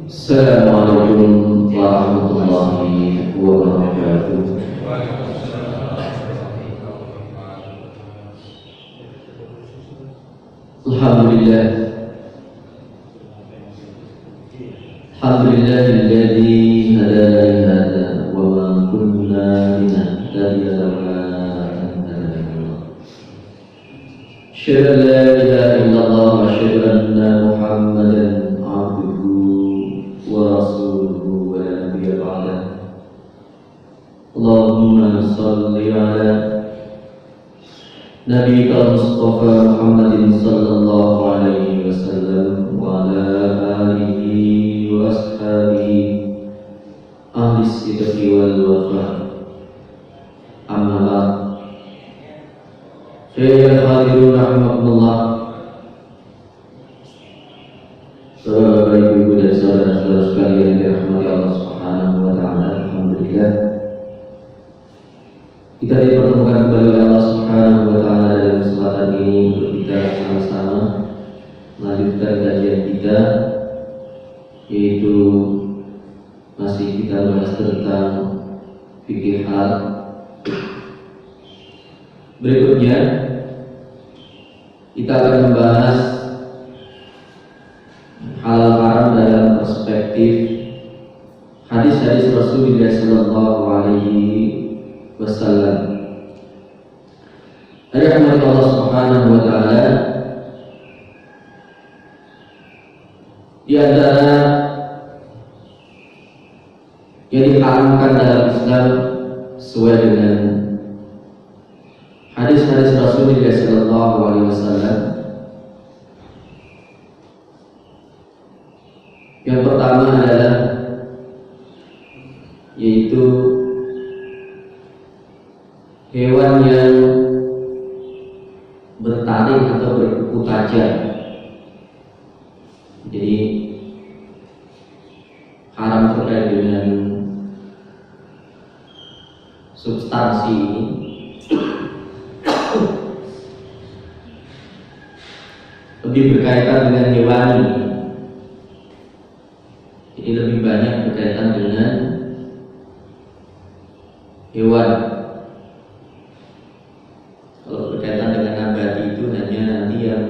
Assalamualaikum warahmatullahi wabarakatuh. Alhamdulillah. Alhamdulillahilladzi hadana li hadza wa ma kunna linahtadiya lawla an hadana Allah. Asyhadu an la ilaha illallah wa asyhadu anna Muhammadan ورسوله ولا نبي بعده. اللهم صل على نبيك المصطفى محمد صلى الله عليه وسلم وعلى آله وأصحابه أهل الصدق والوفاء. أما بعد. Syekh Hadirun rahimahullah, Bapak Ibu dan saudara-saudara sekalian yang dirahmati Allah Subhanahu wa taala, alhamdulillah kita dipertemukan kembali oleh Allah Subhanahu wa taala dalam kesempatan ini untuk kita sama-sama melanjutkan kajian kita, yaitu masih kita bahas tentang fikih hal. Berikutnya kita akan membahas halal haram dalam perspektif hadis-hadis Rasulullah sallallahu alaihi wasallam. Dari rahmat Allah Subhanahu wa taala, di antara yang diharamkan dalam Islam sesuai dengan hadis-hadis Rasulullah sallallahu alaihi wasallam, yang pertama adalah yaitu hewan yang bertaring atau berkuku tajam. Jadi haram terkait dengan substansi ini. Lebih berkaitan dengan hewani. Jadi lebih banyak berkaitan dengan hewan. Kalau berkaitan dengan nabati itu hanya nanti yang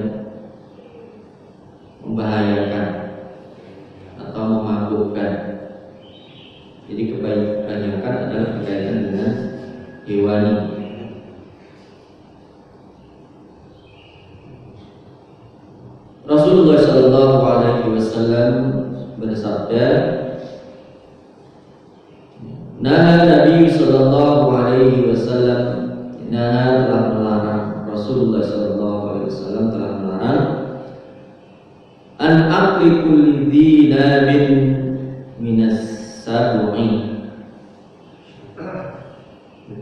membahayakan atau memabukkan. Jadi kebanyakan adalah berkaitan dengan hewani. Rasulullah sallallahu alaihi wasallam bersabda, nah Nabi sallallahu alaihi wasallam, nah telah melarang, Rasulullah sallallahu alaihi wasallam telah melarang an akli kulli dhinabin minas sab'i,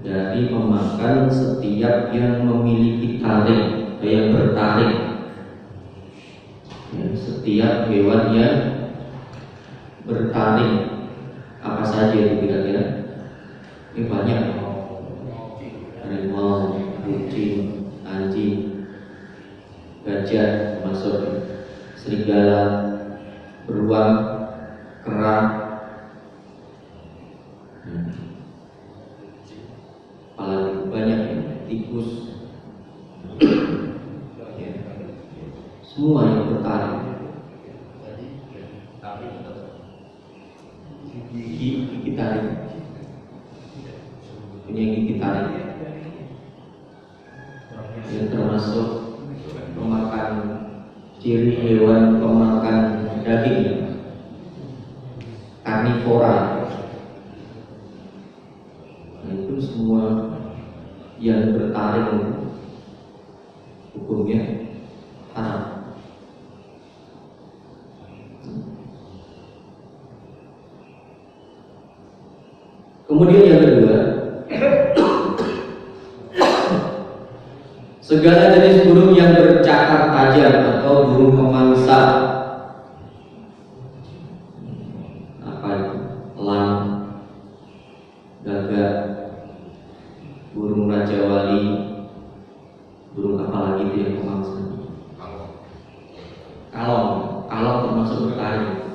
dari memakan setiap yang memiliki taring, yang bertaring, ya, setiap hewan yang bertaring. Apa saja itu kira-kira? Ini banyak. Harimau, kucing, anjing, gajah, termasuk serigala, beruang, kera, apalagi banyak ya, tikus, ya, semua yang bertaring. Gigi taring, punya gigi taring, yang termasuk memakan ciri hewan pemakan daging, karnivora. Nah, itu semua yang bertaring hukumnya haram. Kemudian yang kedua, segala jenis burung yang bercakar tajam atau burung pemangsa. Apa itu? Elang, gagak, burung raja wali, burung apa lagi itu yang pemangsa? Kalong termasuk bertaring.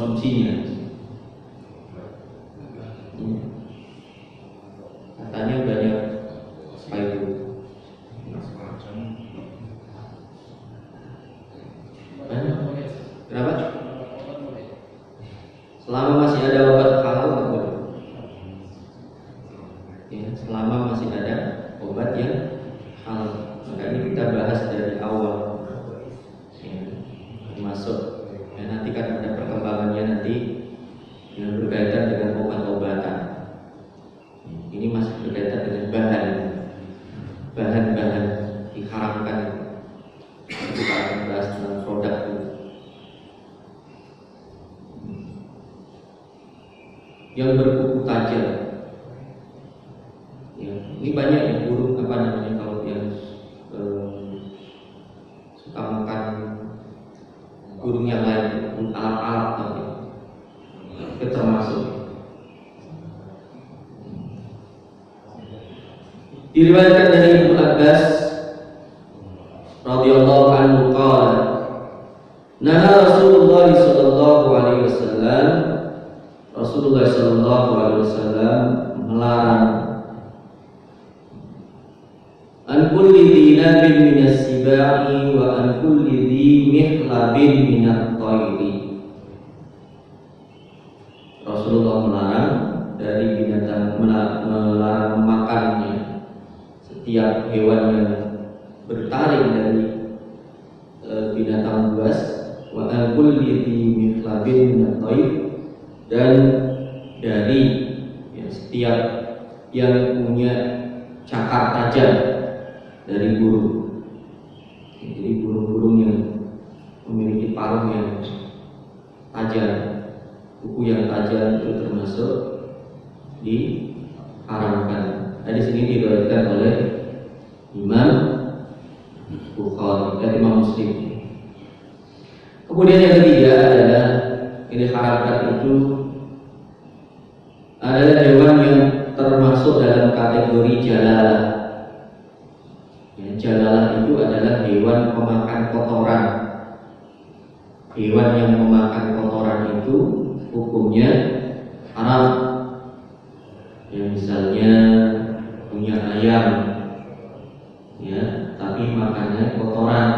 mengkonsumsinya. Katanya banyak apa itu? Kenapa? Selama masih ada obat halal nggak boleh. Ya, selama masih ada obat yang halal. Maka ini kita bahas dari awal. Ya, termasuk ya, nanti kan ada perkembangannya nanti yang berkaitan dengan obat-obatan. Ini masih berkaitan dengan bahan-bahan diharamkan. Kita akan bahas tentang produk dulu. Yang berkuku tajam. Ya, ini banyak yang burung apa namanya kalau yang suka makan burung yang lain, burung alap-alap itu termasuk. Diriwayatkan dari Ibnu Abbas radhiyallahu anhu qala naha Rasulullah sallallahu alaihi wasallam Rasulullah sallallahu alaihi wasallam melarang an kulli dinabin minas sibai wa an kulli dhi mihlabin minat tayri. Rasulullah melarang dari binatang, melarang memakannya setiap hewan yang bertaring dari binatang buas, wa an kulli dhi mihlabin minat tayri, dan dari ya, setiap yang punya cakar tajam dari burung. Jadi burung-burung yang memiliki paruh yang tajam, kuku yang tajam itu termasuk diharamkan. Di sini diriwayatkan oleh Imam Bukhari dan Imam Muslim. Kemudian yang ketiga adalah yang diharamkan itu adalah hewan yang termasuk dalam kategori jalalah. Ya, jalalah itu adalah hewan pemakan kotoran. Hewan yang memakan kotoran itu hukumnya haram. Ya, misalnya punya ayam, ya, tapi makannya kotoran,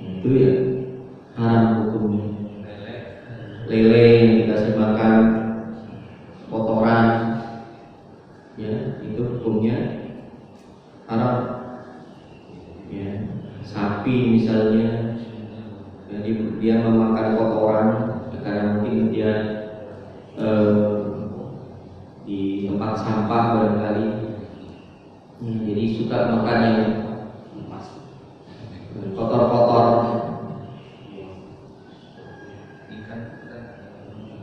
itu ya haram hukumnya. Lele yang dikasih makan kotoran, ya, itu hukumnya haram. Ya, sapi misalnya, jadi dia memakan kotoran karena mungkin dia di tempat sampah barangkali, jadi suka makan yang kotor-kotor.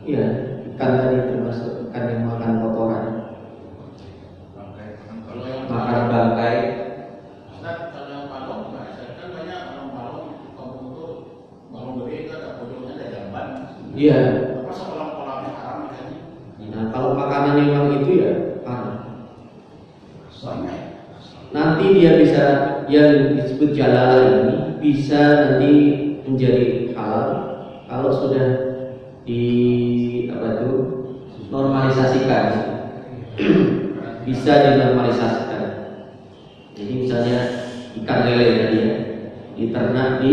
Iya, ikan tadi termasuk ikan yang makan kotoran, makan bangkai. Kalau yang balong, kan banyak balong kampung itu balong gede itu ada pojoknya ada jamban. Iya. Masa kolam-kolamnya haram kan? Nah, kalau makanan memang itu ya haram. Banyak. Nanti dia bisa, yang disebut jalalah ini bisa nanti menjadi halal kalau sudah normalisasikan. Bisa dinormalisasikan. Jadi misalnya ikan lele tadi ya, diternak di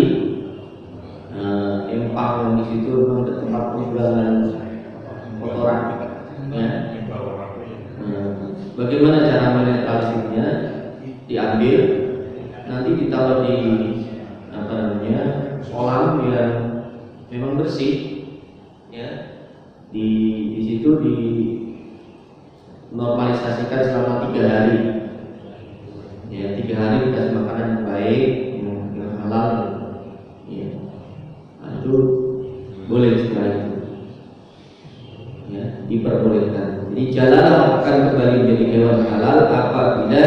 empang yang di situ memang tempat penimbunan kotoran. Ya. Bagaimana cara menetralisirnya? Diambil, nanti ditaruh di kolam yang memang bersih, ya. Di situ dinormalisasikan selama 3 hari. Ya, 3 hari dikasih makanan yang baik, yang halal. Ya. Nah, itu boleh setelah itu. Ya, diperbolehkan. Jadi jalalah akan kembali menjadi hewan halal apabila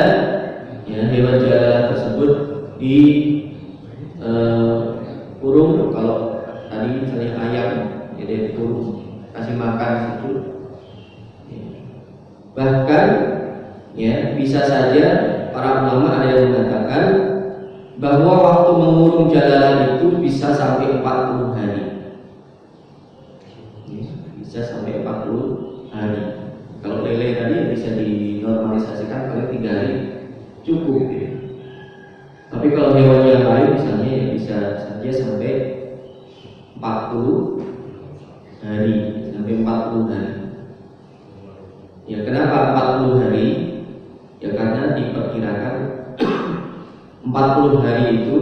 ya, hewan jalalah tersebut di kurung. Kalau tadi misalnya ayam, jadi dikurung, kasih makan situ. Ya. Bahkan ya bisa saja para ulama ada yang mengatakan bahwa waktu mengurung jalalah itu bisa sampai 40 hari. bisa sampai 40 hari. Kalau lele tadi bisa dinormalisasikan paling 3 hari cukup ya. Tapi kalau hewan yang lain misalnya ya bisa saja sampai 40 hari, sampai 40 hari. Ya kenapa 40 hari? Ya karena diperkirakan 40 hari itu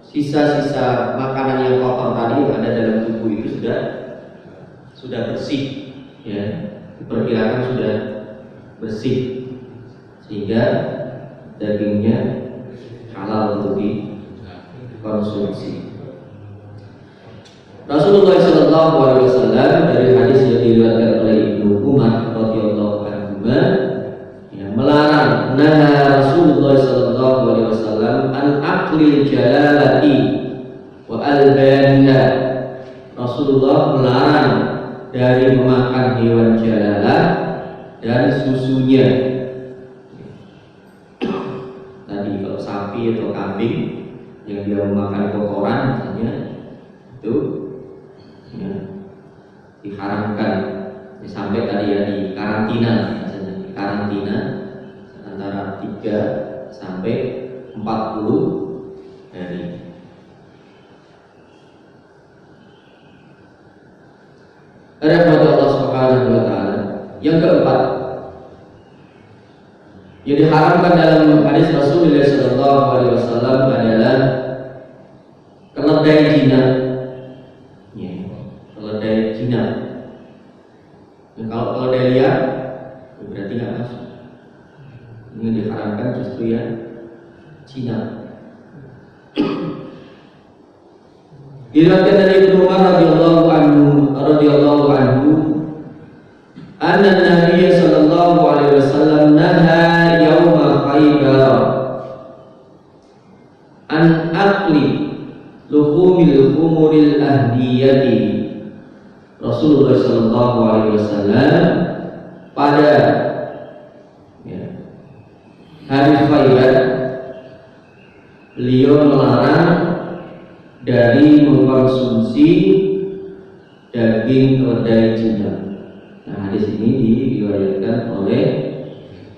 sisa-sisa makanan yang kotor tadi yang ada dalam tubuh itu sudah bersih, ya, diperkirakan sudah bersih sehingga dagingnya halal untuk dikonsumsi. Rasulullah SAW dari hadis yang diriwayatkan oleh Ibnu Umar radhiyallahu anhu ya, melarang Rasulullah SAW an aklil jalalati wa albaniha. Rasulullah melarang dari memakan hewan jalalah dan susunya. Tadi kalau sapi atau kambing yang dia memakan kotoran misalnya itu ya, diharamkan ya, sampai tadi ya di karantina, misalnya di karantina antara 3 sampai 40 hari. Rahmat Allah Subhanahu wa taala. Yang keempat, yang diharamkan dalam hadis Rasulullah SAW adalah keledai jinak. Ya, keledai jinak. Dan kalau keledai liar, berarti nggak masuk. Ini diharamkan justru yang jinak. Diriwayatkan dari Ibnu Umar radhiyallahu anhu, anna Nabi sallallahu alaihi wasallam naha yauma Khaybar an akli luhumil humuril ahdiyati. Rasulullah sallallahu alaihi wasallam pada ya, hari Khaybar beliau melarang dari mengkonsumsi daging keledai jinak. Nah, hadis ini diriwayatkan oleh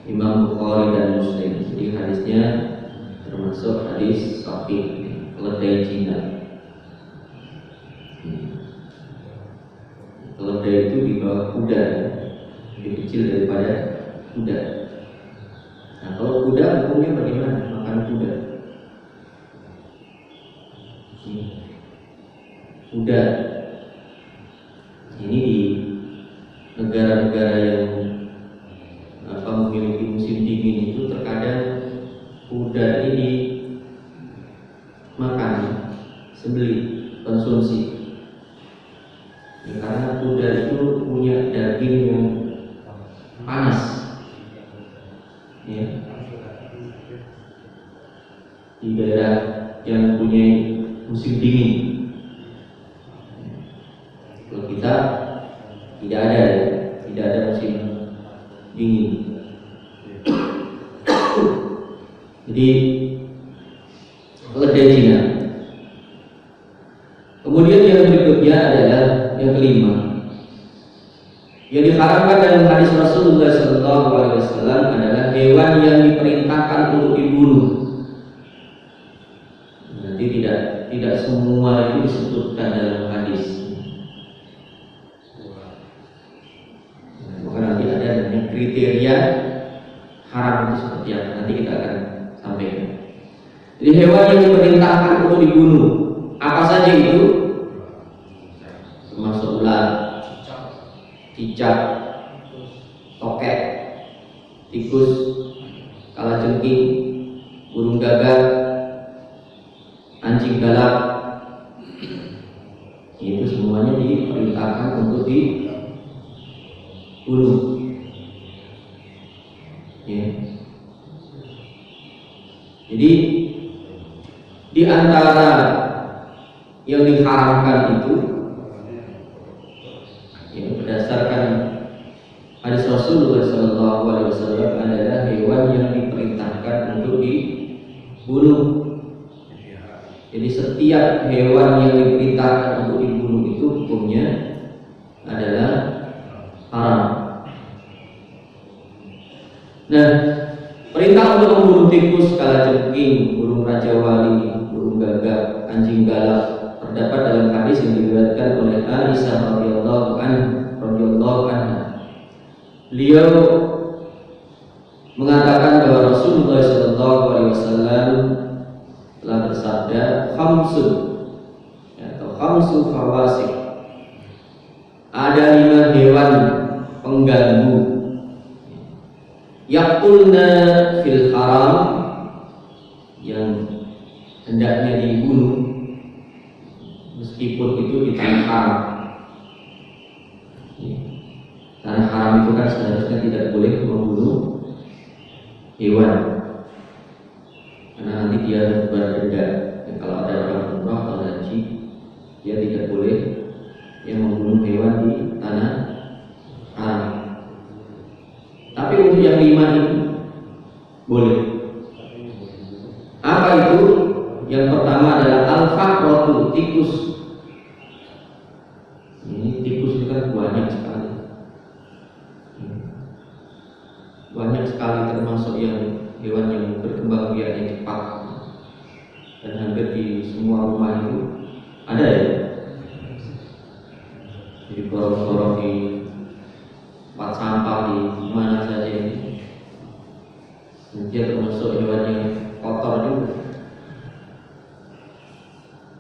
Imam Bukhari dan Muslim. Jadi hadisnya termasuk hadis sahih, keledai jinak. Keledai itu di bawah kuda, lebih kecil daripada kuda. Nah, kalau kuda hukumnya bagaimana? Makan kuda. Kuda ini di negara-negara yang memiliki musim dingin itu terkadang kuda ini makan, sembelih, konsumsi. Ya, karena kuda itu punya daging yang panas, ya, di daerah yang punya musim dingin. Kalau kita tidak ada musim dingin. Jadi keledai Cina. Kemudian yang berikutnya adalah yang kelima, yang diharamkan dalam hadis Rasulullah SAW adalah hewan yang diperintahkan untuk dibunuh. Nanti tidak semua itu disebutkan dalam hadis. Maka nanti ada namanya kriteria haram itu seperti apa, nanti kita akan sampaikan. Jadi hewan yang diperintahkan untuk dibunuh, apa saja itu? Termasuk ular, cicak, tokek, tikus, kalajengking, burung gagak, anjing galak. Itu semuanya diperintahkan untuk dibunuh. Ya. Jadi di antara yang diharamkan itu, ya, berdasarkan hadis Rasulullah SAW adalah hewan yang diperintahkan untuk dibunuh. Jadi setiap hewan yang diperintahkan untuk dibunuh itu Nah, perintah untuk membunuh tikus, kalajengking, burung raja wali, burung gagak, anjing galak terdapat dalam hadis yang diriwayatkan oleh Aisyah radhiyallahu anha. Beliau mengatakan bahwa Rasulullah SAW telah bersabda, khamsun atau khamsu fawasik, ada 5 hewan pengganggu, yaqulna fil haram, yang hendaknya dibunuh meskipun itu di tanah haram. Tanah haram itu kan seharusnya tidak boleh membunuh hewan, karena nanti dia harus berdenda. Kalau ada orang umrah atau haji, dia tidak boleh yang membunuh hewan di tanah haram. Tapi untuk yang 5 ini boleh. Apa itu? Yang pertama adalah al-faqratu, tikus. Ini tikus itu kan banyak sekali. Banyak sekali, termasuk yang hewan yang berkembang biaknya cepat, dan hampir di semua rumah itu ada ya. Jadi gorong-gorong di tempat sampah, di mana saja ini. Dia termasuk hewan yang kotor juga.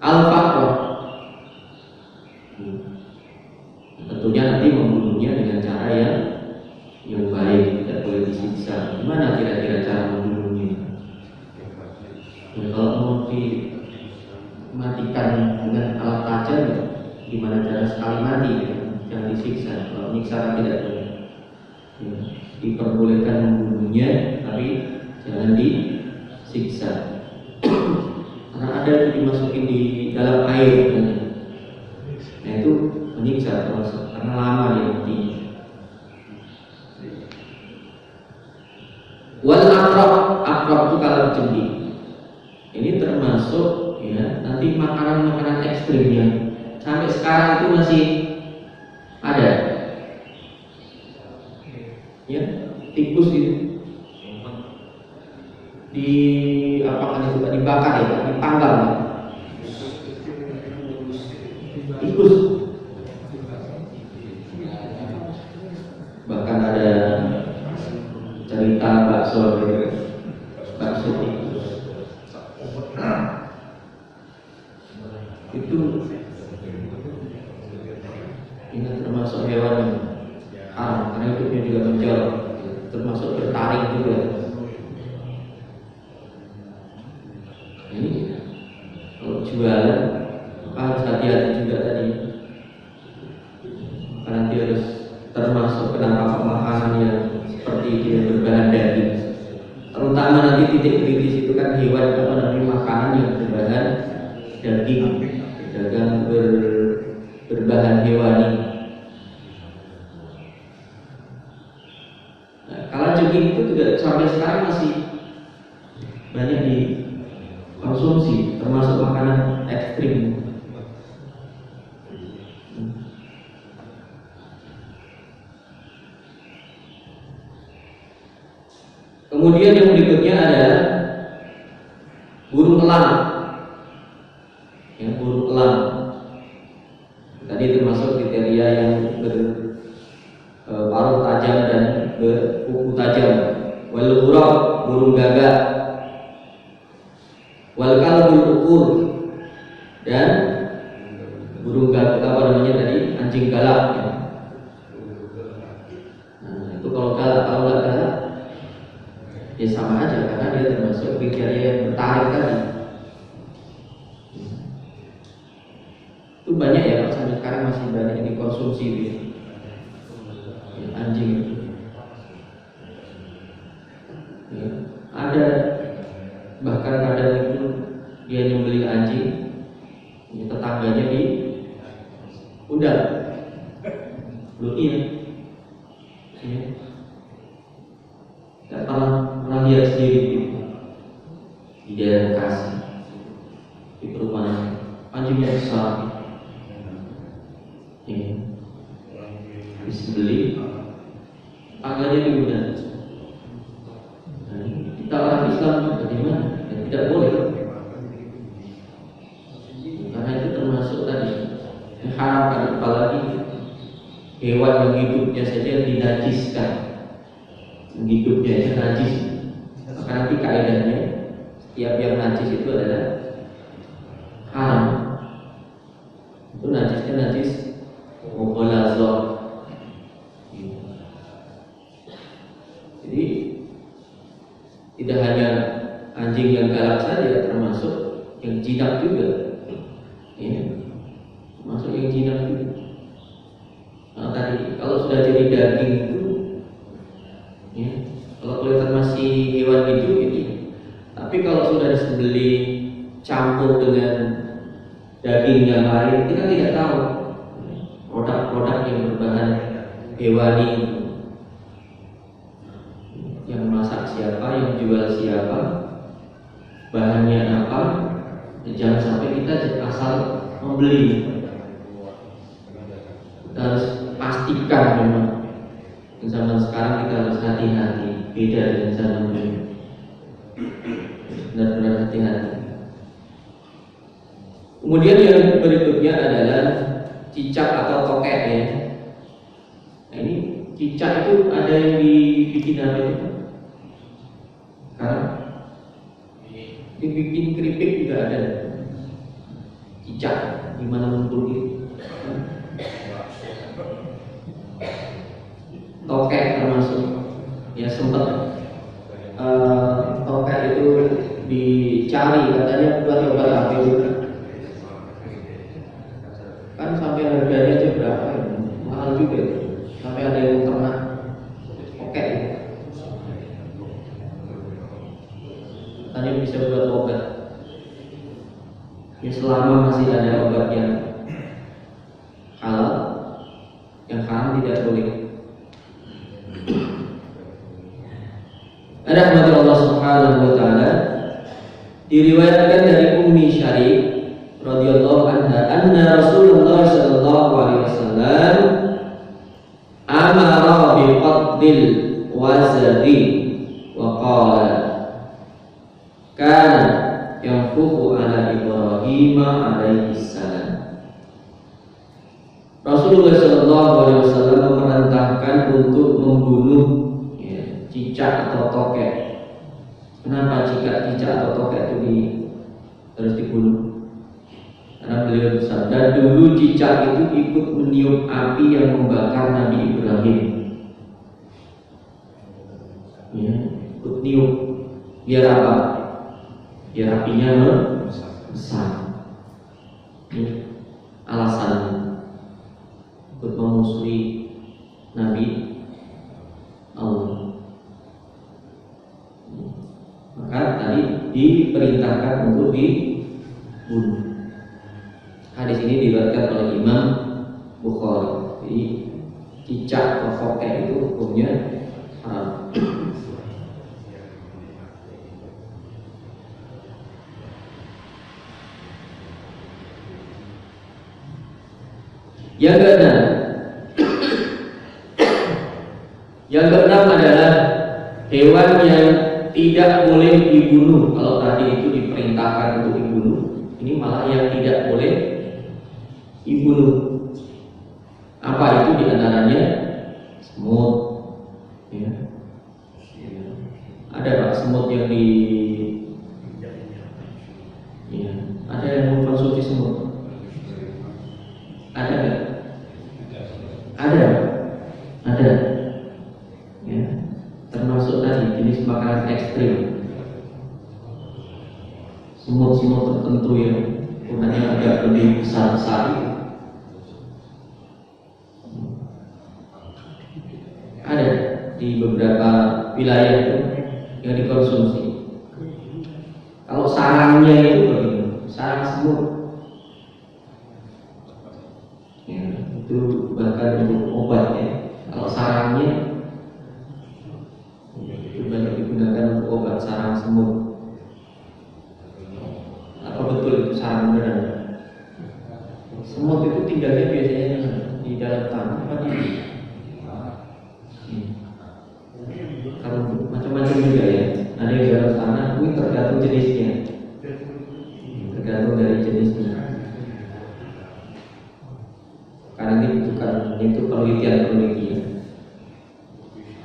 Al-faqrah, tentunya nanti membunuhnya dengan cara yang baik, tidak boleh disiksa. Gimana kira-kira cara membunuhnya? Kalau mau dimatikan dengan alat tajam, gimana cara sekali mati? Jangan disiksa. Kalau menyiksa kan tidak boleh. Diperbolehkan membunuhnya, tapi jangan disiksa. Karena ada yang dimasukin di dalam air, nah itu menyiksa termasuk, karena lama dia mati. Wal akrab itu kalajengking. Ini termasuk ya nanti makanan-makanan ekstrim yang sampai sekarang itu masih ada. Ya, tikus itu di apakan itu dibakar ya, dipanggang ya. Tikus. Bahkan ada cerita bakso tikus. Itu ini termasuk hewan yang haram, karena hidupnya juga menjauh, termasuk bertaring juga. Ini kalau jualan harus hati-hati juga tadi, karena nanti harus termasuk penangkap makanan yang seperti dia berbahan daging. Terutama nanti titik kritis itu kan hewan apa namanya, makanan yang berbahan daging, dagang berbahan hewani. Nah, kalajengking itu juga sampai sekarang masih banyak dikonsumsi, termasuk makanan ekstrim. Kemudian yang berikutnya adalah burung elang. Yang burung elang tadi termasuk kriteria yang berparuh tajam dan berkuku tajam. Wal ghurab, burung gagak. Wal kalbul ukur, dan burung gagak apa namanya tadi, anjing galak ya. Nah, itu kalau galak, kalau nggak galak ya sama aja, karena dia termasuk kriteria yang bertaring tadi. Itu banyak ya, sampai sekarang masih banyak yang dikonsumsi ya, anjing itu. Ya, ada bahkan kadang itu dia nyembelih anjing, ya, tetangganya di undang. Loh iya, ya. Tidak pernah lihat sendiri di daerah Bekasi, di perumahan anjingnya besar, ya. Disembelih, tangganya diundang. apalagi hewan yang hidupnya saja dinajiskan, hidupnya aja najis. Maka nanti kaidahnya setiap yang najis itu adalah haram. Itu najisnya najis mughalazah. Jadi tidak hanya anjing yang galak saja, termasuk yang jinak juga. Ya, termasuk yang jinak juga. Nah, tadi kalau sudah jadi daging itu, ya, kalau kelihatan masih hewan hidup itu. Tapi kalau sudah disembelih campur dengan daging yang lain, kita tidak tahu produk-produk yang berbahan hewani itu. Yang masak siapa, yang jual siapa, bahannya apa. Jangan sampai kita asal membeli. Kita harus pastikan memang. Di zaman sekarang kita harus hati-hati, beda dengan zaman dulu. Benar-benar hati-hati. Kemudian yang berikutnya adalah cicak atau tokek ya. Nah, ini cicak itu ada yang dibikin apa itu? Karena dibikin keripik juga ada. Cicak gimana mengukur itu? Tokek termasuk. Ya sempat tokek itu dicari katanya buat obat apa itu? Kan sampai harganya aja berapa ya? Mahal juga itu. Sampai ada yang ternak tokek itu. Tadi bisa buat obat. Ya selama masih ada obat yang halal, yang haram tidak boleh. Ada rahmat Allah Subhanahu wa taala diriwayatkan dari Ummi Syarif radhiyallahu anha anna Rasulullah sallallahu alaihi wasallam amara bi qatdil wazri wa qala kana yanfuku ala Ibrahim alaihi salam. Rasulullah sallallahu alaihi wasallam memerintahkan untuk membunuh cicak atau tokek. Kenapa cicak atau tokek itu harus dibunuh? Karena beliau bersabda, dulu cicak itu ikut meniup api yang membakar Nabi Ibrahim. Ya, ikut niup. Biar apa? Biar apinya besar. Ya, alasannya ikut memusuhi Nabi Allah. Maka tadi diperintahkan untuk dibunuh. Hadis ini diriwayatkan oleh Imam Bukhari. Jadi cicak atau tokek itu hukumnya haram. Yang keenam adalah hewan yang tidak boleh dibunuh. Kalau tadi itu diperintahkan untuk dibunuh, ini malah yang tidak boleh dibunuh. Apa itu diantaranya? Semut. Ya. Ada Pak semut yang ada yang mengkonsumsi semut. Ada nggak? Ada. Ya. Termasuk tadi jenis makanan ekstrim, semut-semut tertentu yang ukurannya agak lebih besar-besar. Ada di beberapa wilayah itu yang dikonsumsi. Kalau sarangnya itu bagaimana? Sarang semut, ya, itu bahkan untuk obat ya. Kalau sarangnya banyak digunakan untuk obat sarang semut. Apa betul itu sarang beneran? Semut itu tinggalnya biasanya di dalam tanah apa di? Kalau macam-macam juga ya. Ada yang di dalam tanah, ini tergantung jenisnya. Tergantung dari jenisnya. karena ini bukan itu penelitian.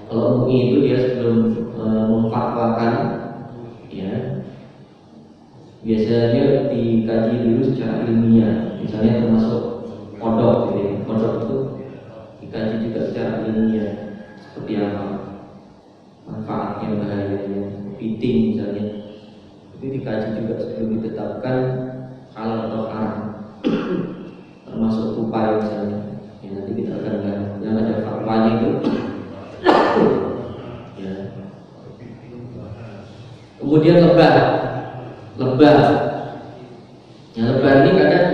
Kalau MUI itu dia sebelum memfatwakan, ya biasanya dikaji dulu secara ilmiah, misalnya termasuk kodok, gitu ya. Kodok itu dikaji juga secara ilmiah seperti apa manfaatnya, bahayanya, piting misalnya, itu dikaji juga sebelum ditetapkan halal atau haram, termasuk tupai misalnya. Ya, nanti kita akan lihat yang ada fatwanya itu. Ya. Kemudian lebah. Ya, lebah ini kadang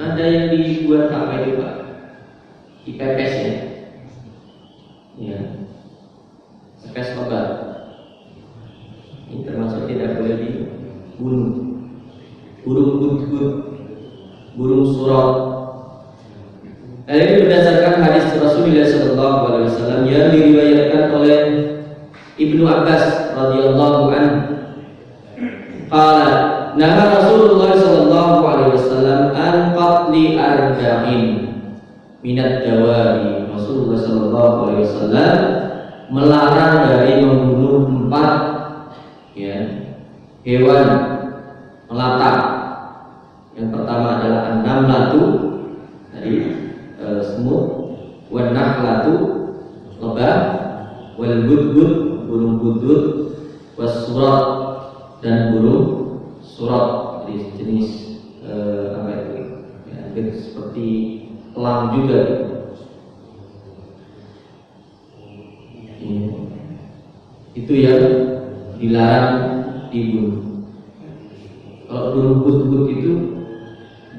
ada yang dibuat apa itu Pak? Dipepes ya. Ya. Pepes lebah. Ini termasuk tidak boleh dibunuh. Burung gudgut, burung surot. Ini berdasarkan hadis Rasulullah SAW yang diriwayatkan oleh Ibnu Abbas radhiyallahu anhu. Qala naha Rasulullah SAW an qatli arba'in minat dawari. Rasulullah SAW melarang dari membunuh 4 ya, hewan melata. Yang pertama adalah an-namlatu dari semut, wan nakhlatu lebah, wal gudgud burung gudgud, was surat dan burung surat, jenis apa itu ya, seperti elang juga gitu. Ya. Itu yang dilarang dibunuh. Kalau burung gudgud itu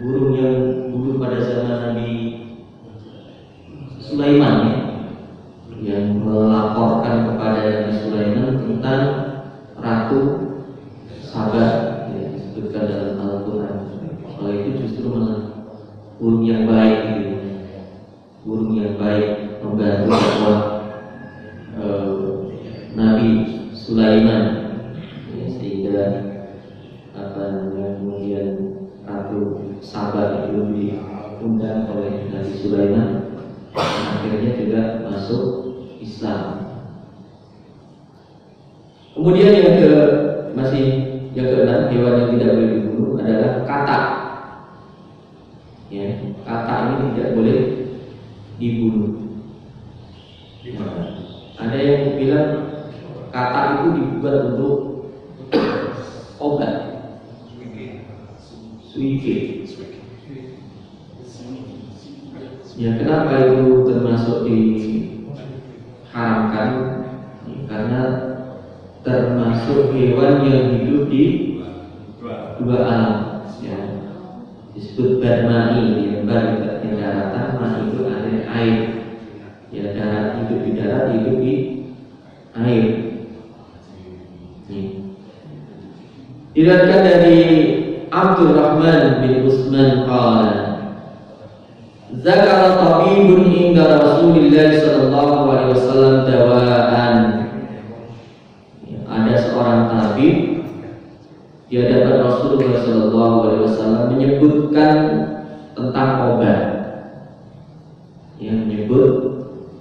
burung yang dulu pada zaman Nabi Sulaiman ya, yang melaporkan kepada Nabi Sulaiman tentang Ratu Saba, ya, disebutkan dalam Al-Quran. Kalau itu justru malah burung yang baik gitu. Burung yang baik membantu dakwah Nabi Sulaiman ya, sehingga kemudian Ratu Saba itu diundang oleh Nabi Sulaiman, akhirnya juga masuk Islam. Kemudian yang keenam, hewan yang tidak boleh dibunuh adalah katak. Ya, katak ini tidak boleh dibunuh. Ada yang bilang katak itu dibuat untuk obat. Suike. Ya, kenapa itu termasuk diharamkan? Karena termasuk hewan yang hidup di dua alam. Ya, disebut barmai, ya, bar di daratan, ma itu air. Ya, darat hidup di darat, hidup di air. Diriwayatkan dari Abdurrahman bin Utsman qala zakara tabibun inda Rasulillah sallallahu alaihi wasallam dawaan. Ada seorang tabib di hadapan Rasulullah sallallahu alaihi wasallam menyebutkan tentang obat. Yang menyebut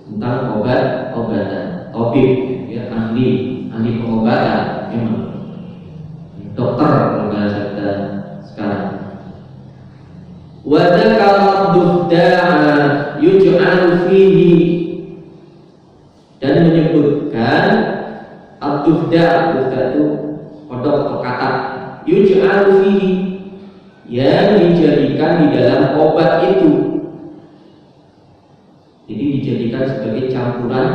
tentang obat-obatan. Tabib ya, ahli pengobatan memang. Dokter kalau bahasa kita sekarang. Wa dzakara dufda'a yuj'alu fihi, dan menyebutkan ad-dufda' itu kodok atau katak, yuj'alu fihi, yang dijadikan di dalam obat itu. Jadi dijadikan sebagai campuran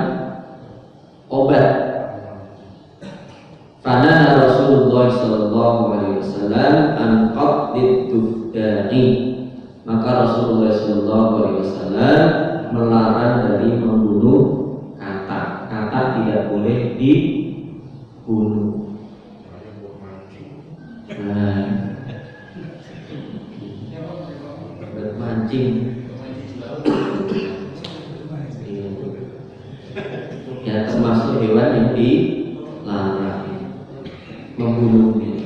obat. Fana Rasulullah sallallahu alaihi wasallam an qatlit dufda'i, maka Rasulullah sallallahu alaihi wasallam melarang dari membunuh katak. Katak tidak boleh dibunuh. Nah, bermancing ya, termasuk hewan yang dilarang membunuhnya.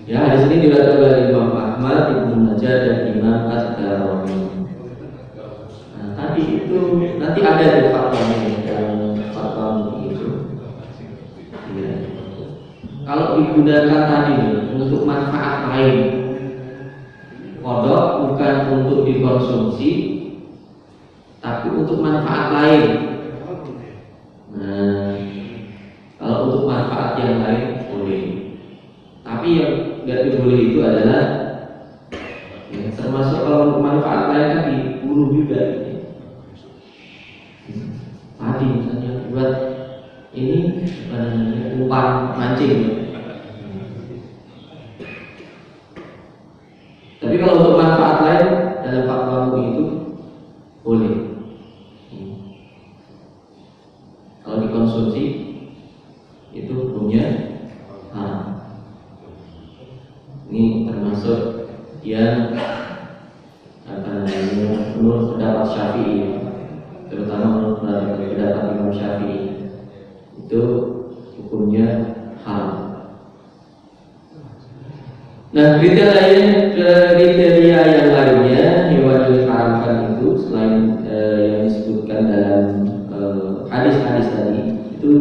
Ya, di sini diriwayatkan oleh Imam Ahmad, Ibnu Majah dan Imam At-Tirmidzi. Nah, tadi itu nanti ada di fatwanya yang fatwa itu. Ya. Kalau digunakan tadi untuk manfaat lain, kodok bukan untuk dikonsumsi, tapi untuk manfaat lain. Nah, kalau untuk manfaat yang lain boleh. Tapi yang nggak boleh itu adalah ya, termasuk kalau untuk manfaat lain kan dibunuh juga. Tadi misalnya buat ini umpan mancing. Tapi kalau untuk manfaat lain dalam fatwa itu boleh. Kalau dikonsumsi itu hukumnya haram. Ini termasuk yang menurut pendapat Syafi'i, terutama menurut pendapat Imam Syafi'i, itu hukumnya haram. Nah, kriteria yang lainnya hewan yang diharamkan itu selain yang disebutkan dalam hadis-hadis tadi, itu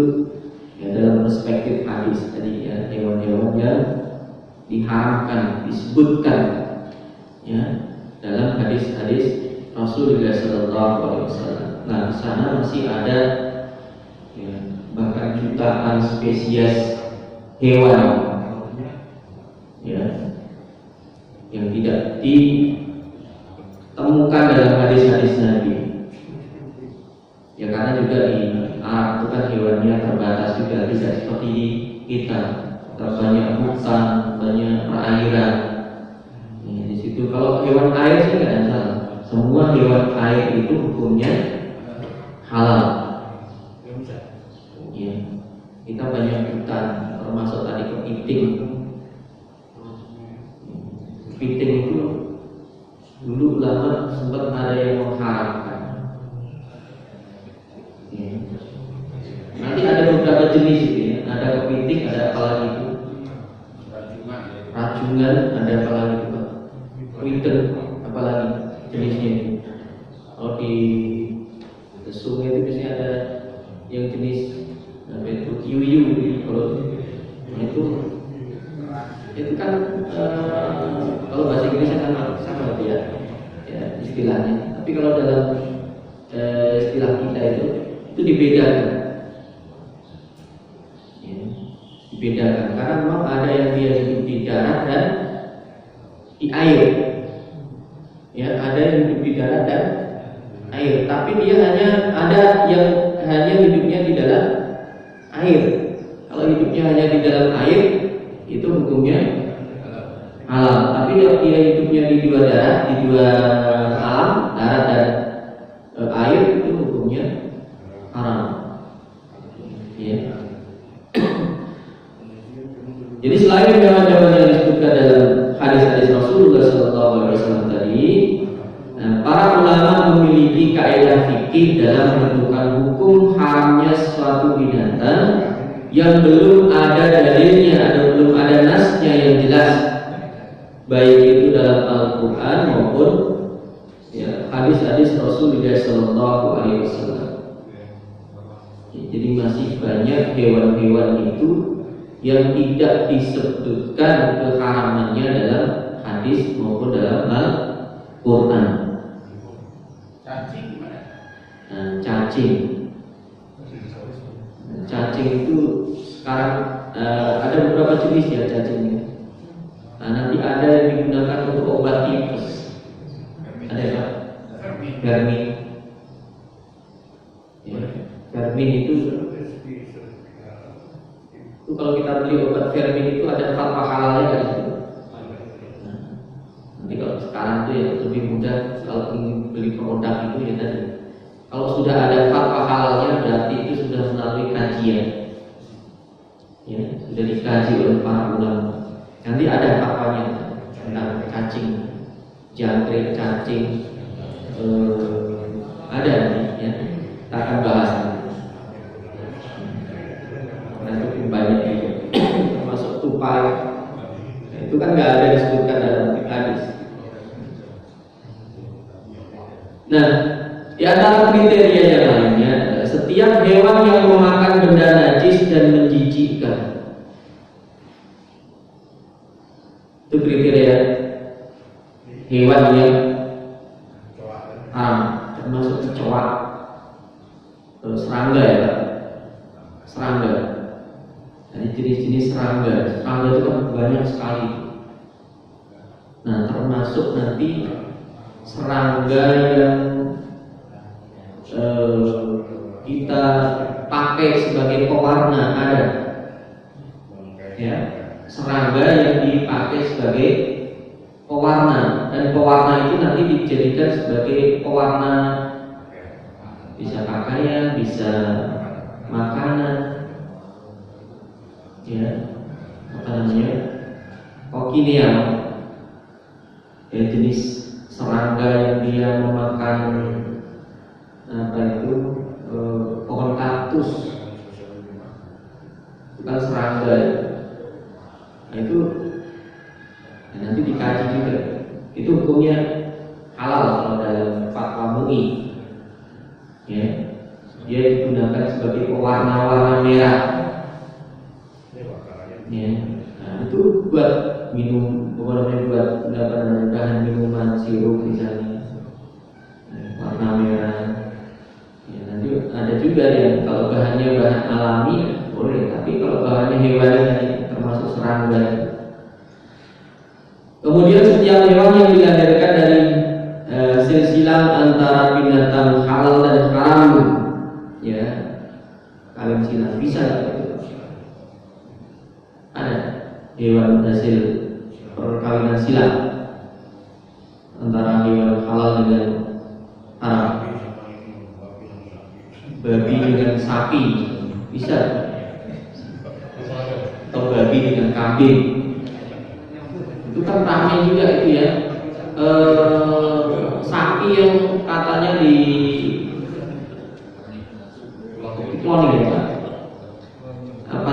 ya, dalam perspektif hadis tadi ya, hewan-hewan yang diharamkan disebutkan ya dalam hadis-hadis Rasulullah SAW. Nah, di sana masih ada ya, bahkan jutaan spesies hewan ya yang tidak ditemukan dalam hadis-hadis Nabi. Ya karena juga di Arab itu kan hewannya terbatas juga, tidak seperti di kita. Banyak hutan, banyak perairan. Ya, di situ kalau hewan air sih nggak ada salah. Semua hewan air itu hukumnya halal. Ya, kita banyak hutan, termasuk tadi kepiting. Kepiting itu dulu lama sempat ada yang mengharamkan. Ya. Nanti ada beberapa jenis itu ya. Ada kepiting, ada apa lagi itu? Rajungan, ada apa lagi itu Pak? Witten, apa lagi jenisnya itu? Kalau di sungai itu biasanya ada yang jenis apa itu yuyu. Kalau itu kan kalau bahasa Inggrisnya sama itu ya istilahnya. Tapi kalau dalam istilah kita itu dibedakan. Dibedakan karena memang ada yang dia hidup di darat dan di air. Ya, ada yang hidup di darat dan air, tapi dia ada yang hanya hidupnya di dalam air. Kalau hidupnya hanya di dalam air, itu hukumnya halal. Tapi kalau dia hidupnya di dua darat, di dua alam, darat dan air, itu hukumnya haram. Ya. Jadi selain hewan-hewan yang disebutkan dalam hadis-hadis Rasulullah SAW tadi, para ulama memiliki kaidah fikih dalam menentukan hukum haramnya suatu binatang yang belum ada dalilnya atau belum ada nasnya yang jelas, baik itu dalam Al-Quran maupun ya, hadis-hadis Rasulullah SAW. Jadi masih banyak hewan-hewan itu yang tidak disebutkan keharamannya dalam hadis maupun dalam Al-Quran. Cacing gimana? Cacing itu sekarang ada beberapa jenis ya cacingnya. Nanti ada yang digunakan untuk obat tipes. Ada ya Pak? Vermin. Ya, vermin itu kalau kita beli obat vermin itu ada fatwa halalnya kan itu. Nanti kalau sekarang itu ya lebih mudah kalau ingin beli produk itu ya tadi. Kalau sudah ada fatwa halalnya berarti itu sudah melalui kajian. Ya, sudah dikaji oleh para ulama. Nanti ada fatwanya tentang cacing, jangkrik, cacing, ada nih ya. Kita akan bahas. Banyak itu termasuk tupai, itu kan nggak ada disebutkan dalam hadis. Nah, di antara kriteria yang lainnya adalah setiap hewan yang memakan benda najis dan menjijikkan. Itu kriteria hewan yang termasuk kecoa, serangga ya Pak. Serangga. Jadi jenis-jenis serangga. Serangga itu kan banyak sekali. Nah, termasuk nanti serangga yang kita pakai sebagai pewarna ada. Ya, serangga yang dipakai sebagai pewarna, dan pewarna itu nanti dijadikan sebagai pewarna, bisa pakaian, bisa makanan, ya, apa namanya, kokinial, ya, jenis serangga yang dia memakan apa itu pohon kaktus, itu kan serangga. Nah, itu nanti dikaji juga. Itu hukumnya halal kalau dalam fatwa MUI. Ya, dia digunakan sebagai pewarna-warna merah. Ya, nah, itu buat minum, buat bahan minuman sirup misalnya, warna merah. Ya, nanti ada juga yang kalau bahannya bahan alami boleh, tapi kalau bahannya hewani termasuk serangga. Kemudian setiap hewan yang dilahirkan dari silsilah antara binatang halal dan haram, ya, kawin silang bisa gitu. Ada hewan hasil perkawinan silang antara hewan halal dengan haram, babi dengan sapi bisa, atau babi dengan kambing. Itu kan ramai juga itu ya, sapi yang katanya di cloning ya, apa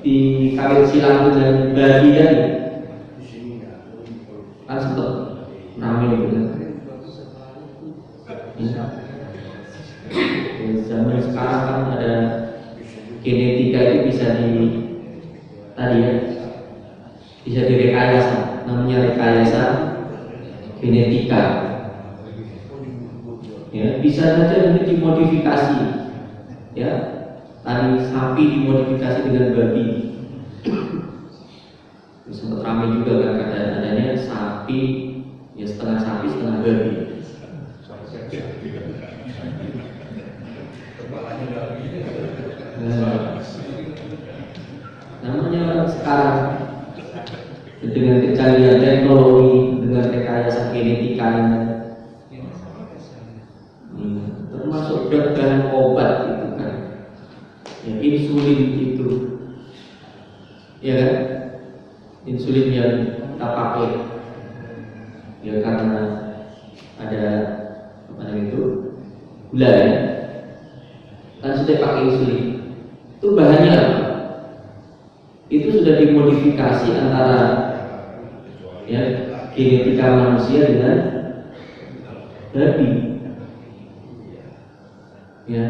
di kawin silang dengan babi kan sempat ramai gitu kan. Zaman sekarang kan ada genetika itu bisa bisa direkayasa, namanya rekayasa genetika. Ya, bisa saja nanti dimodifikasi. Ya, tadi sapi dimodifikasi dengan babi. Sempat ramai juga kan adanya sapi, ya setengah sapi setengah babi. Namanya sekarang dengan kecanggihan teknologi, dengan rekayasa genetika termasuk bahan obat itu kan, ya, insulin itu, ya kan, insulin yang kita pakai, ya karena ada apa namanya itu gula ya, kan sudah pakai insulin. Itu bahannya apa? Itu sudah dimodifikasi antara ya genetika manusia dengan babi, ya.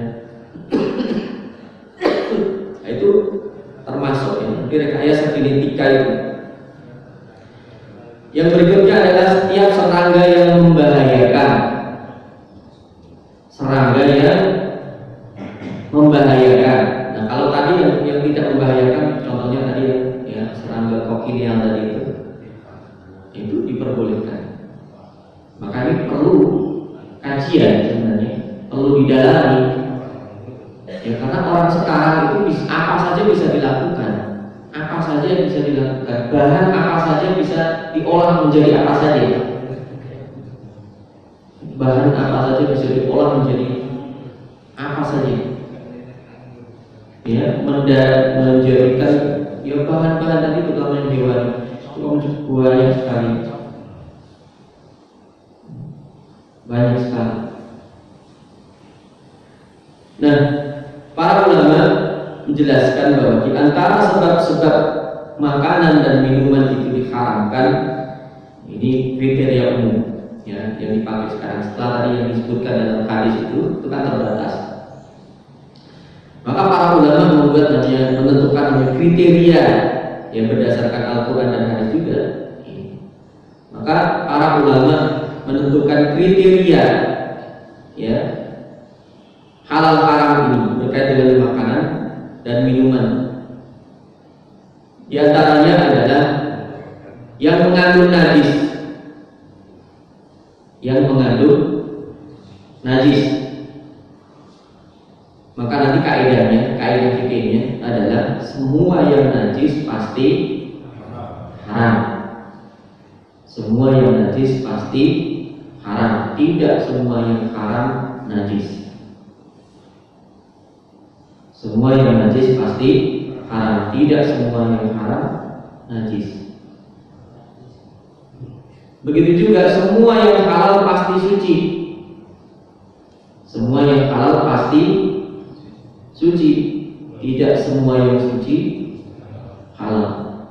Nah, itu termasuk ya rekayasa genetika itu. Yang berikutnya adalah setiap serangga yang membahayakan. Serangga yang membahayakan. Nah, kalau tadi yang tidak membahayakan, contohnya tadi ya serangga kokinial tadi itu diperbolehkan. Maka ini perlu kajian sebenarnya, perlu didalami. Ya, karena orang sekarang itu apa saja bisa dilakukan, apa saja yang bisa dilakukan, bahan apa saja bisa diolah menjadi apa saja, bahan apa saja bisa diolah menjadi apa saja, ya, menjadikan ya bahan-bahan tadi terutama yang hewan itu banyak sekali, banyak sekali. Nah, para ulama menjelaskan bahwa di antara sebab-sebab makanan dan minuman itu diharamkan, ini kriteria umum. ya, yang dipakai sekarang setelah tadi yang disebutkan dalam hadis itu kan terbatas. Maka para ulama membuat menentukan kriteria yang berdasarkan Al-Quran dan hadis juga. Maka para ulama menentukan kriteria ya halal haram ini berkait dengan makanan dan minuman. Di antaranya adalah yang mengandung najis, maka nanti kaidah fikihnya adalah semua yang najis pasti haram. Semua yang najis pasti haram, tidak semua yang haram najis. Semua yang najis pasti haram, tidak semua yang haram najis. Begitu juga semua yang halal pasti suci. Semua yang halal pasti suci, tidak semua yang suci halal.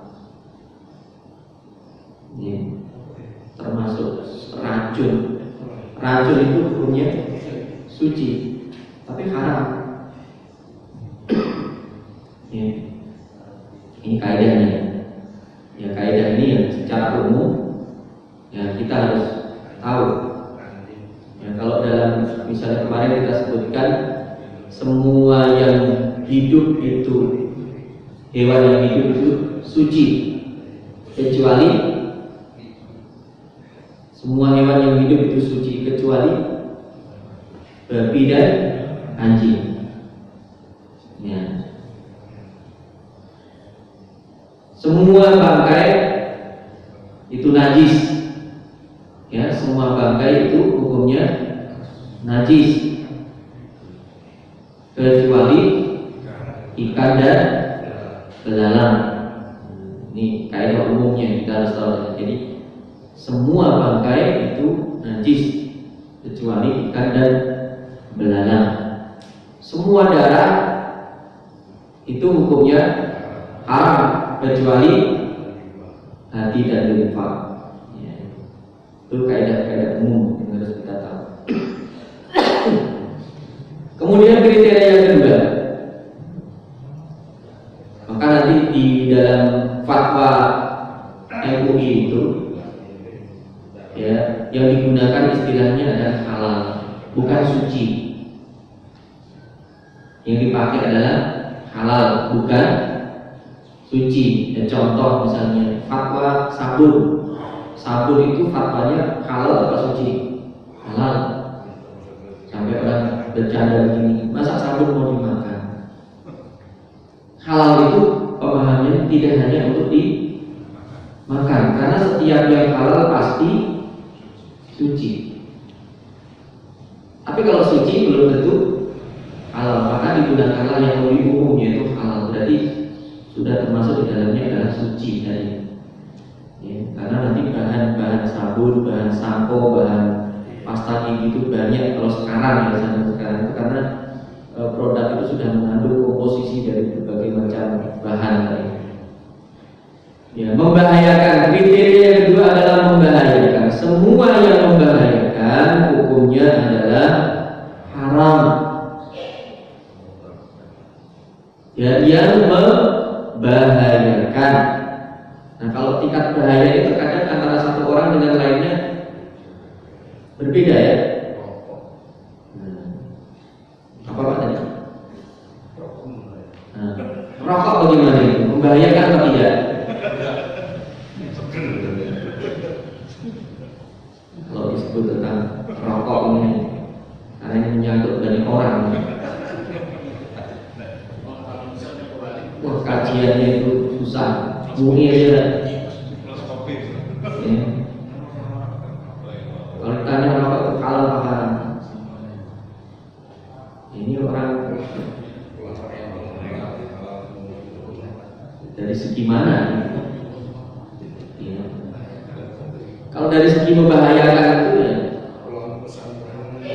Ya. Termasuk racun. Racun itu hukumnya suci, tapi haram. Ya. Ini kaidahnya. Ya, kaidah ini yang secara umum ya kita harus tahu. Ya, kalau dalam misalnya kemarin kita sebutkan semua yang hidup itu, hewan yang hidup itu suci, kecuali semua hewan yang hidup itu suci kecuali babi dan anjing. Ya. Semua bangkai itu najis. Ya, semua bangkai itu hukumnya najis kecuali ikan dan belalang. Ini kaidah umumnya kita harus tahu. Jadi semua bangkai itu najis kecuali ikan dan belalang. Semua darah itu hukumnya haram kecuali hati dan limfa. Itu kaidah-kaidah umum yang harus kita tahu. Kemudian kriteria yang kedua, maka nanti di dalam fatwa MUI itu ya yang digunakan istilahnya adalah halal, bukan suci. Yang dipakai adalah halal, bukan suci. Ya, contoh misalnya fatwa sabun. Sabun itu fatwanya halal atau suci? Halal. Sampai orang bercanda begini, masa sabun mau dimakan? Halal itu pemahamannya tidak hanya untuk dimakan, karena setiap yang halal pasti suci. Tapi kalau suci belum tentu halal, maka digunakanlah yang lebih umum yaitu halal. Berarti sudah termasuk di dalamnya adalah suci tadi. Ya, karena nanti bahan sabun, bahan sampo, bahan pasta gigi itu banyak kalau sekarang ya sekarang itu karena produk itu sudah mengandung komposisi dari berbagai macam bahan tadi. Ya, membahayakan. Kriteria yang kedua adalah membahayakan. Semua yang membahayakan hukumnya adalah haram. Ya, yang membahayakan. Nah, kalau tingkat bahaya itu terkadang antara satu orang dengan lainnya berbeda ya. Apa tadi? Rokok bagaimana itu? Membahayakan atau tidak? Kalau disebut tentang rokok ini, karena ini menyangkut banyak orang. Wah, kajiannya itu susah. Mungkin aja. Kalau ditanya rokok itu halal apa haram? Ini orang dari segi mana? Ya. Kalau dari segi membahayakan itu ya,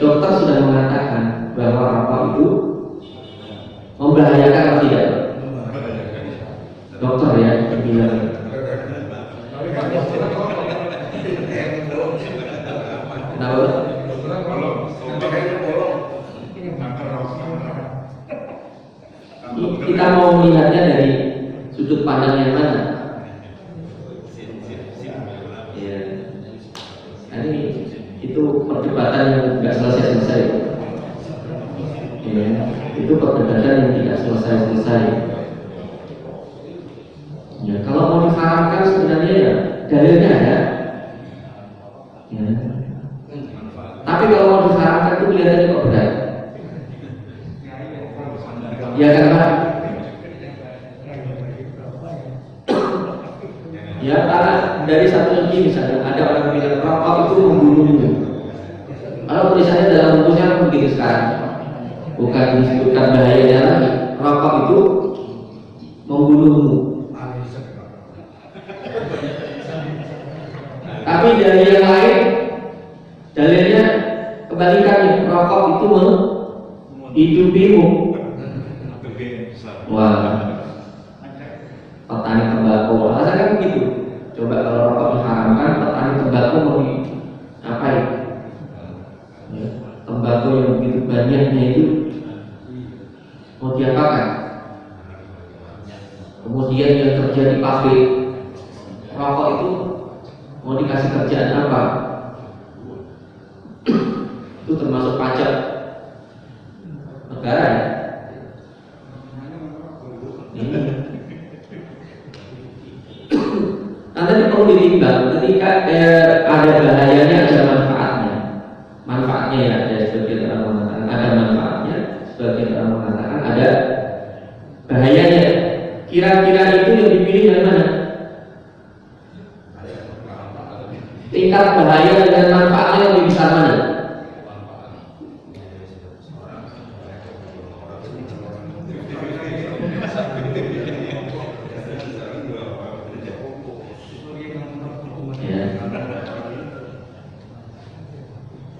dokter sudah mengatakan bahwa rokok itu membahayakan atau tidak? Dokter ya bilang. Kenapa? Kita mau melihatnya dari sudut pandang yang mana? Ya, ini itu perdebatan yang tidak selesai-selesai. Ya, itu perdebatan yang tidak selesai-selesai. Ya, kalau mau diharamkan sebenarnya ya dalilnya ada. Ya. Tapi kalau mau diharamkan itu kelihatannya kok berat. Ya kan Pak? Ya karena dari satu segi misalnya ada orang bilang rokok itu membunuhmu. Kalau tulisannya dalam bukunya begitu sekarang, bukan disebutkan bahayanya lagi. Rokok itu membunuhmu. Tapi dari yang lain, dalilnya kebalikannya, rokok itu menghidupimu. Wah, petani tembakau, alasannya begitu. Coba kalau rokok diharamkan, petani tembakau mau diapain? Ya, tembakau yang begitu banyaknya itu mau diapakan? Kemudian yang kerja di pabrik rokok itu mau dikasih kerjaan apa? Itu termasuk pajak negara ya? Nanti perlu ditimbang ketika ada bahayanya ada manfaatnya. Manfaatnya ya ada sebagian orang mengatakan ada manfaatnya, sebagian orang mengatakan ada bahayanya. Kira-kira itu yang dipilih dari mana? Tingkat bahaya dengan manfaatnya lebih besar mana?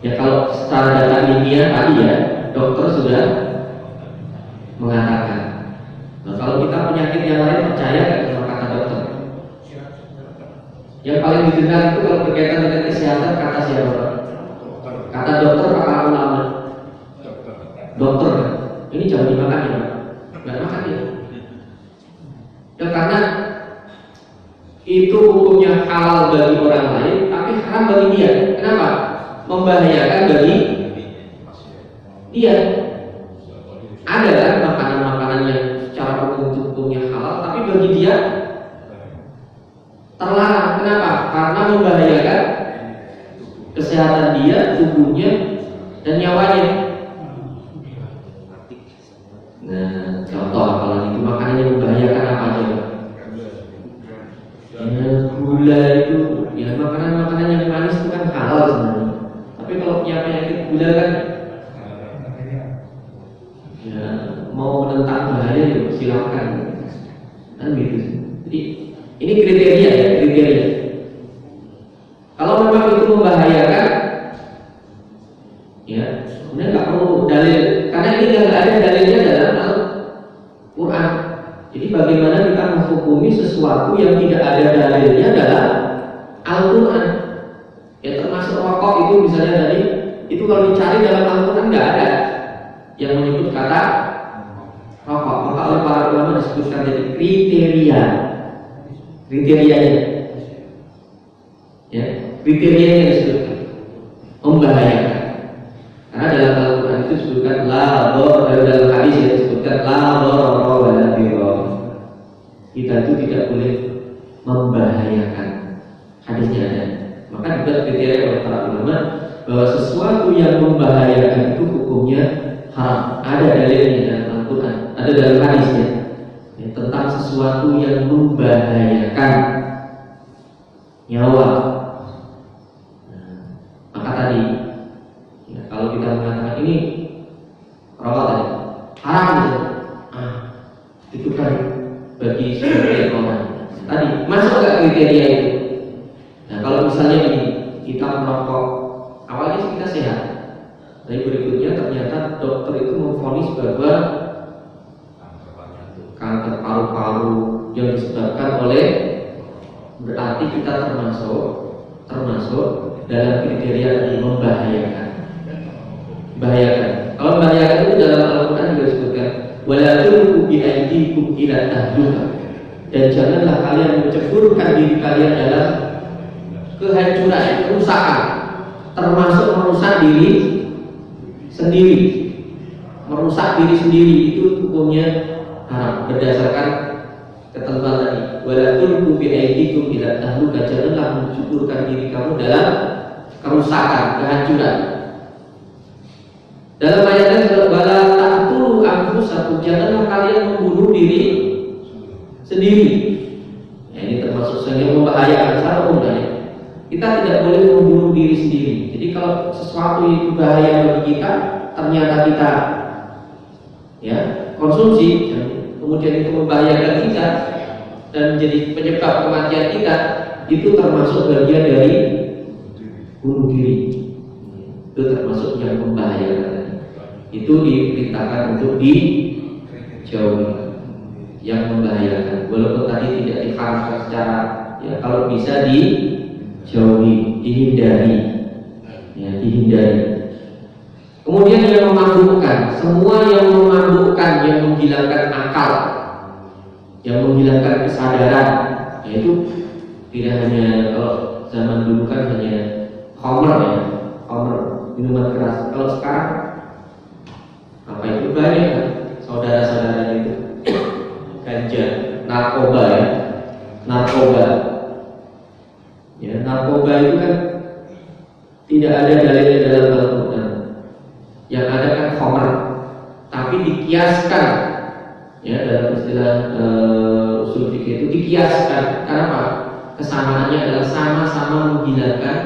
Ya kalau secara data ilmiah tadi ya dokter sudah mengatakan. Nah, kalau kita penyakit yang lain percaya nggak sama kata dokter? Yang paling didengar itu kalau berkaitan dengan kesehatan kata siapa? Kata dokter apa ulama? Dokter. Ini jangan dimakan ya, nggak makan ya. Ya karena itu hukumnya halal bagi orang lain, tapi haram bagi dia. Kenapa? Membahayakan bagi dia. Ada kan makanan-makanan yang secara hukumnya halal, tapi bagi dia terlarang. Kenapa? Karena membahayakan kesehatan dia, tubuhnya, dan nyawanya. Nah, contoh kalau itu makanan yang membahayakan apa aja? Ya, gula itu, ya makanan-makanan yang manis itu kan halal sebenarnya. Tapi kalau punya penyakit gula kan, ya mau menentang bahaya ya silakan, kan gitu. Jadi ini kriteria ya, kriteria. Kalau memang itu membahayakan, ya sebenarnya nggak perlu dalil, karena ini nggak ada dalilnya dalam Al-Quran. Jadi bagaimana kita menghukumi sesuatu yang tidak ada dalilnya dalam Al-Quran? Ya termasuk rokok itu misalnya tadi, itu kalau dicari dalam Al-Quran nggak ada yang menyebut kata rokok. Maka oleh para ulama disebutkan jadi kriterianya, ya kriterianya disebutkan membahayakan. Karena dalam Al-Quran itu disebutkan dalam hadis ya disebutkan la dharara wa la dirar. Kita itu tidak boleh membahayakan. Hadisnya ada. Maka juga kriteria oleh para ulama bahwa sesuatu yang membahayakan itu hukumnya haram. Ada dalilnya dalam Al-Quran, ada dalam hadisnya ya, tentang sesuatu yang membahayakan nyawa. Nah, maka tadi ya, kalau kita mengatakan ini rokok tadi haram itu kan bagi sebagian orang. Tadi masuk nggak kriteria itu? Nah kalau misalnya ini kita merokok, awalnya kita sehat, tapi berikutnya ternyata dokter itu memvonis bahwa kanker paru-paru yang disebabkan oleh, berarti kita termasuk dalam kriteria tadi membahayakan. Bahayakan. Kalau membahayakan itu dalam Al-Quran juga disebutkan wala tulqu bi aydikum ila tahlukah. Dan janganlah kalian menceburkan diri kalian dalam kehancuran, kerusakan, termasuk merusak diri sendiri. Merusak diri sendiri itu hukumnya haram berdasarkan ketentuan tadi. Wala tulqu bi aydikum ila tahlukah. Janganlah menceburkan diri kamu dalam kerusakan, kehancuran. Dalam ayat lain wala taqtulu anfusakum, janganlah kalian membunuh diri sendiri. Nah, ini termasuk yang membahayakan secara umum ya. Kita tidak boleh membunuh diri sendiri. Jadi kalau sesuatu itu bahaya bagi kita, ternyata kita ya konsumsi, kemudian itu membahayakan kita dan menjadi penyebab kematian kita, itu termasuk bagian dari bunuh diri. Itu termasuk yang membahayakan. Itu diperintahkan untuk dijauhi yang membahayakan, walaupun tadi tidak diharamkan secara ya, kalau bisa dijauhi, dihindari ya, dihindari. Kemudian yang memabukkan, semua yang memabukkan, yang menghilangkan akal, yang menghilangkan kesadaran, yaitu tidak hanya kalau zaman dulu kan hanya khamr ya, khamr, minuman keras. Kalau sekarang apa itu banyak kan saudara-saudara itu ganja, narkoba ya, narkoba ya, narkoba itu kan tidak ada dalilnya dalam Al-Quran. Yang ada kan khamr, tapi dikiaskan ya, dalam istilah usul fikih itu dikiaskan. Kenapa? Kesamaannya adalah sama-sama menghilangkan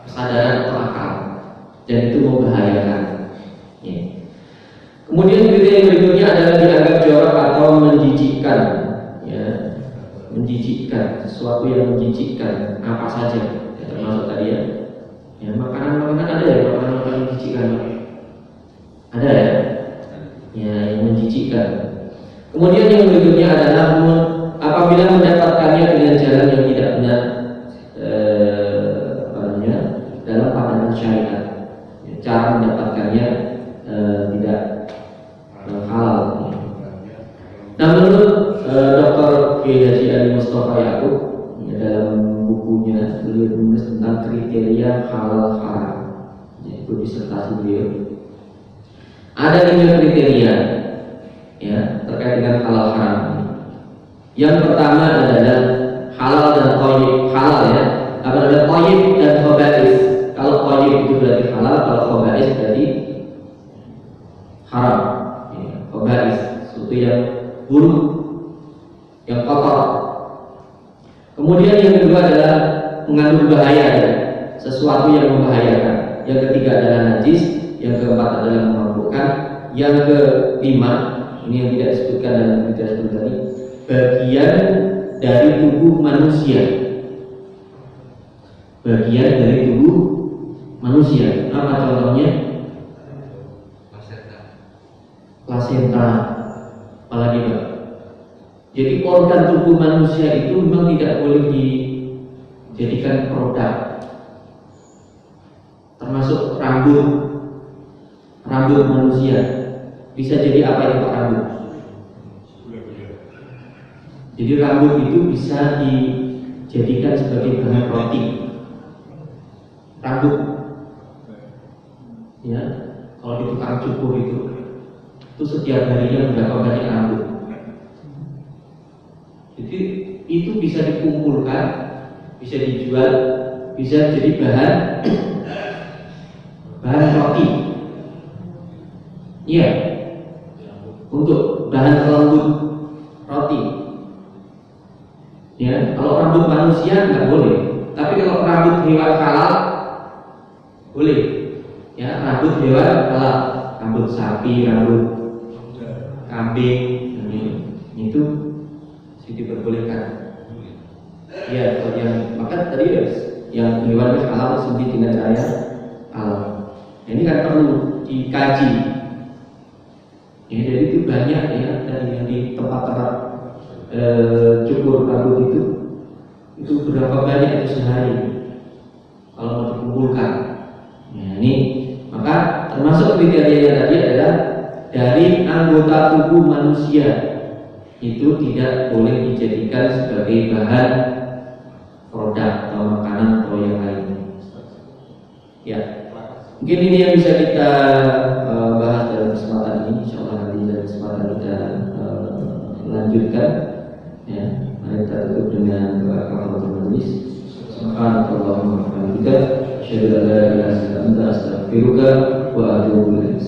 kesadaran atau akal, dan itu membahayakan. Kemudian kriteria berikutnya adalah dianggap jorok atau menjijikkan, ya, menjijikkan, sesuatu yang menjijikkan, apa saja, ya, termasuk tadi ya, ya makanan-makanan ada ya, makanan-makanan menjijikkan, ada ya, ya yang menjijikkan. Kemudian yang berikutnya adalah apabila mendapatkannya dengan jalan yang tidak benar, dalam pandangan syariat, ya, cara mendapatkannya tidak halal. Nah, menurut Dr. Kiai Haji Ali Mustafa Yaakob ya, dalam bukunya beliau menulis tentang kriteria halal haram, yaitu disertasi beliau. Ada 5 kriteria ya terkait dengan halal haram. Yang pertama adalah halal dan thayyib. Halal ya, apa ada thayyib dan khaba'is. Kalau thayyib itu berarti halal, kalau khaba'is berarti haram. Khaba'is, sesuatu yang buruk, yang kotor. Kemudian yang kedua adalah mengandung bahaya, ya, sesuatu yang membahayakan. Yang ketiga adalah najis, yang keempat adalah memabukkan, yang kelima ini yang tidak disebutkan dalam kriteria sebelum tadi, bagian dari tubuh manusia. Bagian dari tubuh manusia. Apa contohnya? Plasenta, apalagi Pak. Jadi organ tubuh manusia itu memang tidak boleh dijadikan produk, termasuk rambut manusia. Bisa jadi apa itu Pak rambut? Jadi rambut itu bisa dijadikan sebagai bahan roti. Rambut, ya, kalau di tukang cukur itu setiap harinya berapa banyak rambut. Jadi itu bisa dikumpulkan, bisa dijual, bisa jadi bahan roti. Iya, untuk bahan pelembut roti. Ya, kalau rambut manusia nggak boleh, tapi kalau rambut hewan halal boleh. Ya, rambut hewan halal, rambut sapi, rambut kambing, itu diperbolehkan. Ya, kalau yang maka tadi yang hewan halal sendiri dengan cara halal. Nah, ini kan perlu dikaji. Ya, jadi itu banyak ya dari yang di tempat-tempat cukur rambut itu berapa banyak itu sehari. kriterianya tadi adalah dari anggota tubuh manusia itu tidak boleh dijadikan sebagai bahan produk atau makanan atau yang lainnya. Ya, mungkin ini yang bisa kita bahas dalam kesempatan ini. Insyaallah nanti dalam kesempatan kita lanjutkan. Ya, mari kita tutup dengan doa kafaratul majelis. Subhanallahumma wa bihamdika, asyhadu an la ilaha illa anta, astaghfiruka wa atubu ilaik.